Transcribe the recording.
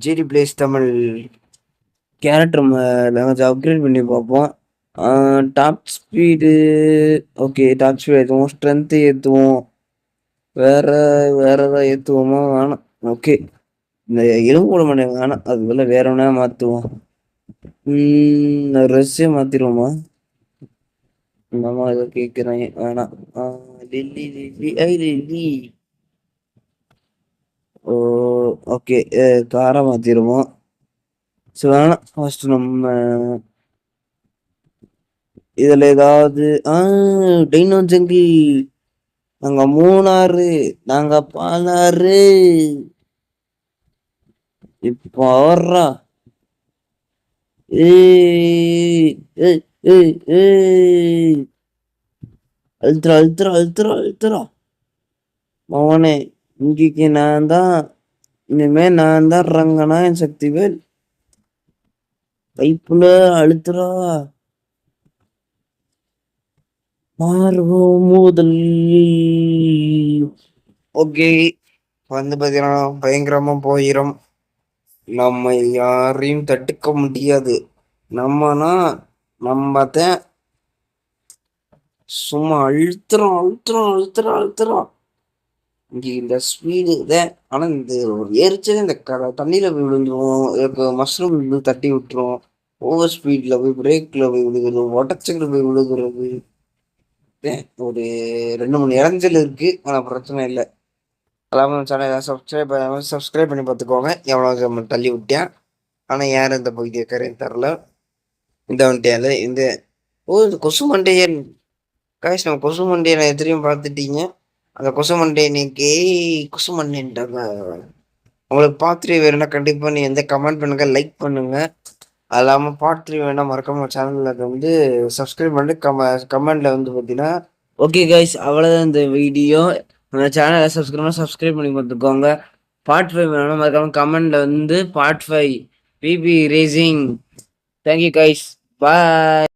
GT blaze Tamil character language upgrade பண்ணி பார்ப்போம். Top speed okay, top speed ஏற்றுவோம், strength ஏற்றுவோம், வேற ஏதாவது ஏற்றுவோமா? வேணாம். ஓகே, இந்த எலும்பு மணி வேணாம், அது போல வேற ஒன்றா மாற்றுவோம். ட்ரெஸ்ஸே மாற்றிடுவோமா? நம்ம ஏதோ கேட்குறேன், வேணாம். Lily lily lily. ஓகே, காரை மாற்றிடுவோம். சரி வேணாம். ஃபர்ஸ்ட் நம்ம இதில் ஏதாவது டைனோ ஜங்கிள். நாங்க மூணாறு, நாங்க பாலாறு. இப்போ வர்றா. அழுத்துறா. மவனே, இன்றைக்கு நான் தான், இனிமே நான் தான் ரங்கனா என் சக்திவேல். கைப்புல அழுத்துறா. மாறுவோம் முதல். ஓகே, வந்து பார்த்தீங்கன்னா பயங்கரமா போயிடும். நம்ம யாரையும் தடுக்க முடியாது. நம்ம தான் சும்மா அழுத்துறோம். இங்க இந்த ஸ்பீடு தான். ஆனா இந்த ஒரு எரிச்சல் இந்த தண்ணியில போய் விழுந்துரும், மஷ்ரூம் தட்டி விட்டுரும், ஓவர் ஸ்பீட்ல போய் பிரேக்ல போய் விழுகுறது, ஒட்டச்சக்கல போய் விழுகுறது. ஒரு 2-3 இறஞ்சல் இருக்கு, ஆனா பிரச்சனை இல்லை. அல்லாமல் சேனலை சப்ஸ்கிரைப் பண்ணி பார்த்துக்கோங்க. எவ்வளோ தள்ளி விட்டேன், ஆனால் யார் இந்த போய் கேட்கறேன்னு தெரில. இந்த வந்துட்டேன் இந்த இந்த கொசு மண்டையன் காய்ஸ். நம்ம கொசு மண்டையனை எத்திரியும் பார்த்துட்டீங்க. அந்த கொசு மண்டை இன்னைக்கு கொசு மண்டைன்ட்டாங்க. உங்களுக்கு பார்ட் 3 வேணும்னா கண்டிப்பாக நீ எந்த கமெண்ட் பண்ணுங்க, லைக் பண்ணுங்க. அது இல்லாமல் பார்ட் 3 வேணா மறக்காம சேனலில் வந்து சப்ஸ்கிரைப் பண்ணிட்டு கமெண்ட்ல வந்து பார்த்தீங்கன்னா ஓகே கைஸ், அவ்வளோதான் இந்த வீடியோ. நம்ம சேனலை சப்ஸ்கிரைப் பண்ணி பார்த்துக்கோங்க. பார்ட் 5 வேணும் மறக்காம கமெண்ட்ல வந்து part 5 BB racing. Thank you guys, பாய்.